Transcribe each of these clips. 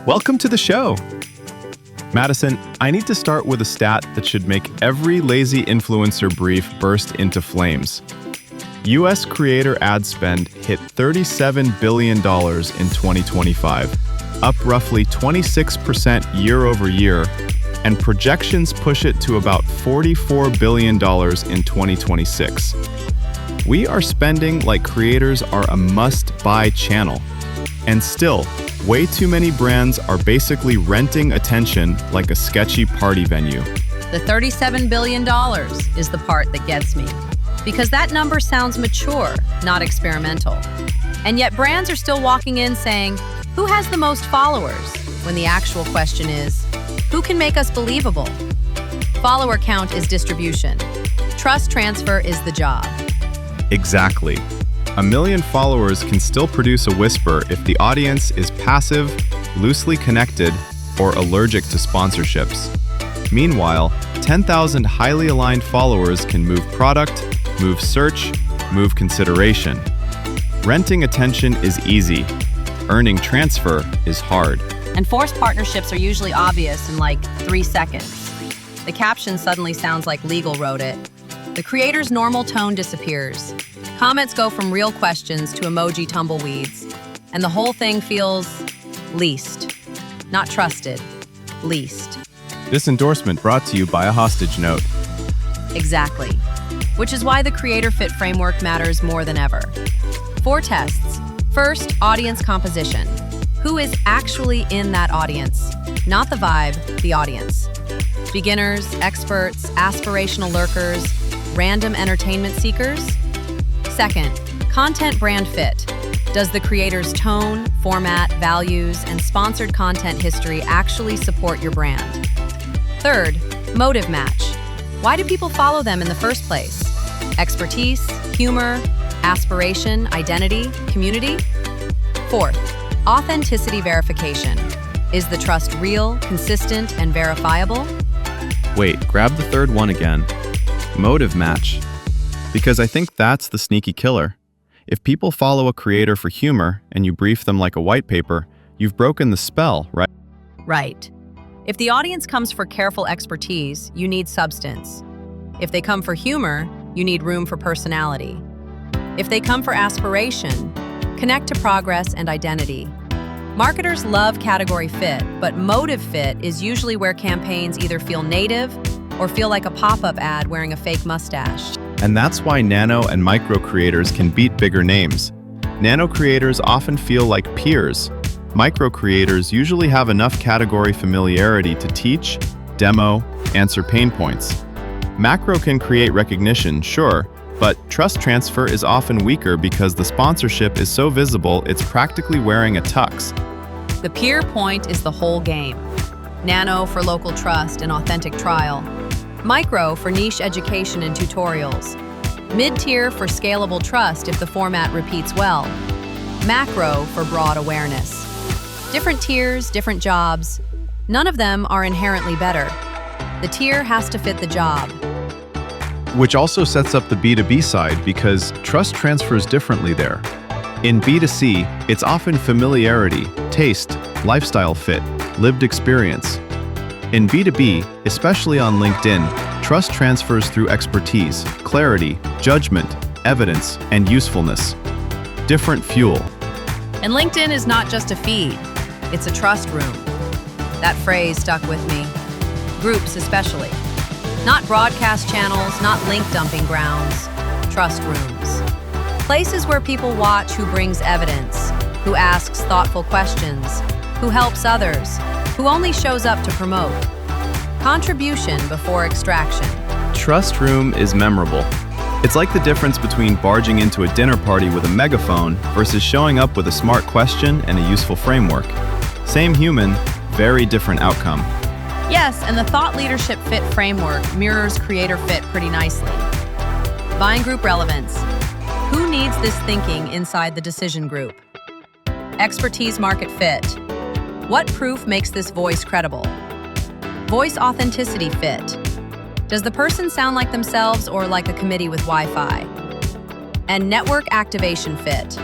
Welcome to the show. Madison, I need to start with a stat that should make every lazy influencer brief burst into flames. US creator ad spend hit $37 billion in 2025, up roughly 26% year over year, and projections push it to about $44 billion in 2026. We are spending like creators are a must-buy channel. And still, way too many brands are basically renting attention like a sketchy party venue. The $37 billion is the part that gets me, because that number sounds mature, not experimental. And yet brands are still walking in saying, who has the most followers? When the actual question is, who can make us believable? Follower count is distribution. Trust transfer is the job. Exactly. 1 million followers can still produce a whisper if the audience is passive, loosely connected, or allergic to sponsorships. Meanwhile, 10,000 highly aligned followers can move product, move search, move consideration. Renting attention is easy. Earning transfer is hard. And forced partnerships are usually obvious in like 3 seconds. The caption suddenly sounds like legal wrote it. The creator's normal tone disappears. Comments go from real questions to emoji tumbleweeds. And the whole thing feels leased. Not trusted. Leased. This endorsement brought to you by a hostage note. Exactly. Which is why the Creator Fit framework matters more than ever. 4 tests. First, audience composition. Who is actually in that audience? Not the vibe, the audience. Beginners, experts, aspirational lurkers, random entertainment seekers? Second, content brand fit. Does the creator's tone, format, values, and sponsored content history actually support your brand? Third, motive match. Why do people follow them in the first place? Expertise, humor, aspiration, identity, community? Fourth, authenticity verification. Is the trust real, consistent, and verifiable? Wait, grab the third one again. Motive match. Because I think that's the sneaky killer. If people follow a creator for humor and you brief them like a white paper, you've broken the spell, right? Right. If the audience comes for careful expertise, you need substance. If they come for humor, you need room for personality. If they come for aspiration, connect to progress and identity. Marketers love category fit, but motive fit is usually where campaigns either feel native or feel like a pop-up ad wearing a fake mustache. And that's why nano and micro creators can beat bigger names. Nano creators often feel like peers. Micro creators usually have enough category familiarity to teach, demo, answer pain points. Macro can create recognition, sure, but trust transfer is often weaker because the sponsorship is so visible it's practically wearing a tux. The peer point is the whole game. Nano for local trust and authentic trial. Micro for niche education and tutorials. Mid-tier for scalable trust if the format repeats well. Macro for broad awareness. Different tiers, different jobs. None of them are inherently better. The tier has to fit the job. Which also sets up the B2B side because trust transfers differently there. In B2C, it's often familiarity, taste, lifestyle fit, lived experience. In B2B, especially on LinkedIn, trust transfers through expertise, clarity, judgment, evidence, and usefulness. Different fuel. And LinkedIn is not just a feed, it's a trust room. That phrase stuck with me. Groups especially. Not broadcast channels, not link dumping grounds, trust rooms. Places where people watch who brings evidence, who asks thoughtful questions, who helps others, who only shows up to promote. Contribution before extraction. Trust room is memorable. It's like the difference between barging into a dinner party with a megaphone versus showing up with a smart question and a useful framework. Same human, very different outcome. Yes, and the thought leadership fit framework mirrors creator fit pretty nicely. Buying group relevance. Who needs this thinking inside the decision group? Expertise market fit. What proof makes this voice credible? Voice authenticity fit. Does the person sound like themselves or like a committee with Wi-Fi? And network activation fit.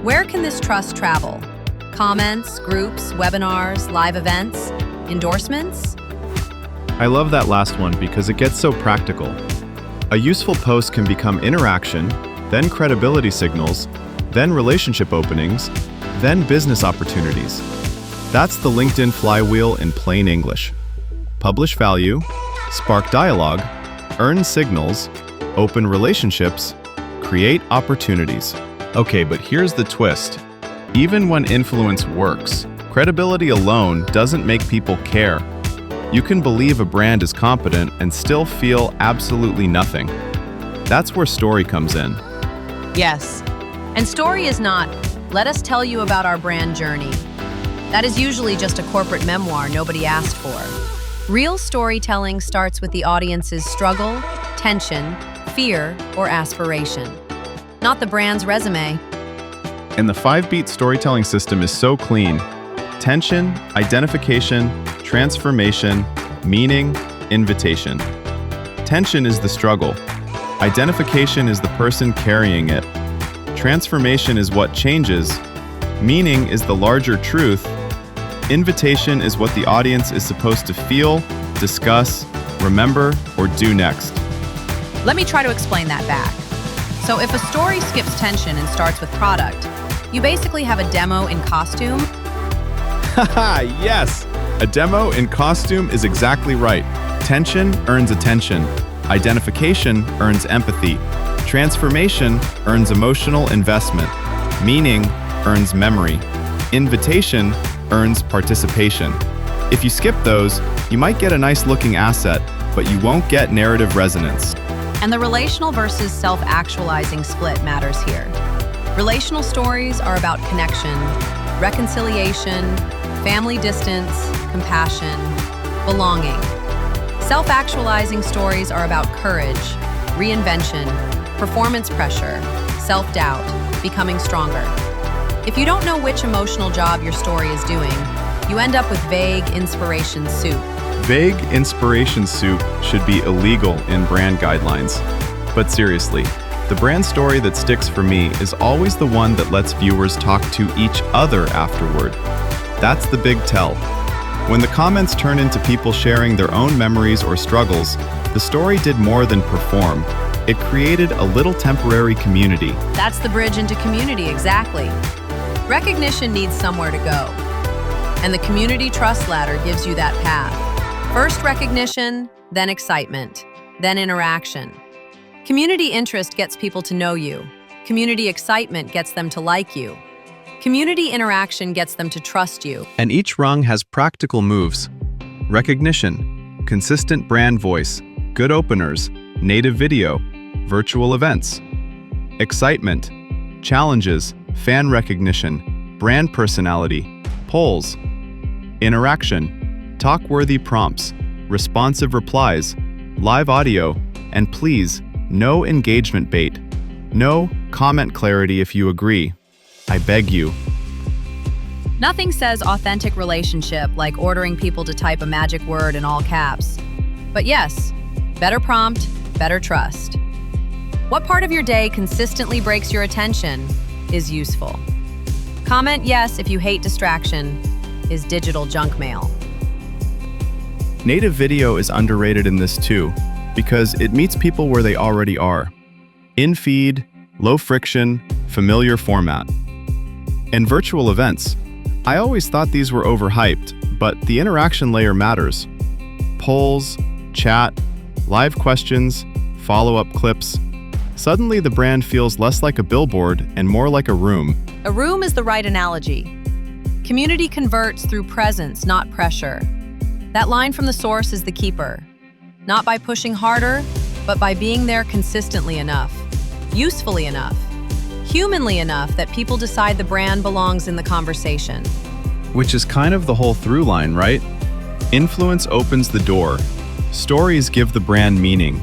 Where can this trust travel? Comments, groups, webinars, live events, endorsements? I love that last one because it gets so practical. A useful post can become interaction, then credibility signals, then relationship openings, then business opportunities. That's the LinkedIn flywheel in plain English. Publish value, spark dialogue, earn signals, open relationships, create opportunities. Okay, but here's the twist. Even when influence works, credibility alone doesn't make people care. You can believe a brand is competent and still feel absolutely nothing. That's where story comes in. Yes. And story is not, let us tell you about our brand journey. That is usually just a corporate memoir nobody asked for. Real storytelling starts with the audience's struggle, tension, fear, or aspiration, not the brand's resume. And the 5-beat storytelling system is so clean. Tension, identification, transformation, meaning, invitation. Tension is the struggle. Identification is the person carrying it. Transformation is what changes. Meaning is the larger truth. Invitation is what the audience is supposed to feel, discuss, remember, or do next. Let me try to explain that back. So if a story skips tension and starts with product, you basically have a demo in costume. Haha, yes! A demo in costume is exactly right. Tension earns attention. Identification earns empathy. Transformation earns emotional investment. Meaning earns memory. Invitation earns participation. If you skip those, you might get a nice-looking asset, but you won't get narrative resonance. And the relational versus self-actualizing split matters here. Relational stories are about connection, reconciliation, family distance, compassion, belonging. Self-actualizing stories are about courage, reinvention, performance pressure, self-doubt, becoming stronger. If you don't know which emotional job your story is doing, you end up with vague inspiration soup. Vague inspiration soup should be illegal in brand guidelines. But seriously, the brand story that sticks for me is always the one that lets viewers talk to each other afterward. That's the big tell. When the comments turn into people sharing their own memories or struggles, the story did more than perform. It created a little temporary community. That's the bridge into community, exactly. Recognition needs somewhere to go. And the community trust ladder gives you that path. First recognition, then excitement, then interaction. Community interest gets people to know you. Community excitement gets them to like you. Community interaction gets them to trust you. And each rung has practical moves. Recognition, consistent brand voice, good openers, native video, virtual events. Excitement, challenges, fan recognition, brand personality, polls. Interaction, talk-worthy prompts, responsive replies, live audio, and please, no engagement bait. No comment clarity if you agree. I beg you. Nothing says authentic relationship like ordering people to type a magic word in all caps. But yes, better prompt, better trust. What part of your day consistently breaks your attention is useful. Comment yes if you hate distraction is digital junk mail. Native video is underrated in this too, because it meets people where they already are. In-feed, low friction, familiar format. And virtual events. I always thought these were overhyped, but the interaction layer matters. Polls, chat, live questions, follow-up clips. Suddenly the brand feels less like a billboard and more like a room. A room is the right analogy. Community converts through presence, not pressure. That line from the source is the keeper. Not by pushing harder, but by being there consistently enough, usefully enough, humanly enough that people decide the brand belongs in the conversation. Which is kind of the whole through line, right? Influence opens the door. Stories give the brand meaning.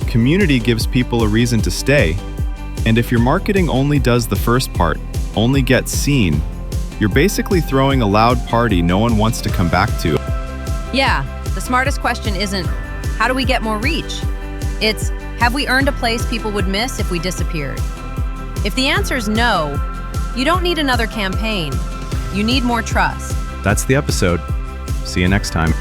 Community gives people a reason to stay. And if your marketing only does the first part, only gets seen, you're basically throwing a loud party no one wants to come back to. Yeah, the smartest question isn't, how do we get more reach? It's, have we earned a place people would miss if we disappeared? If the answer is no, you don't need another campaign. You need more trust. That's the episode. See you next time.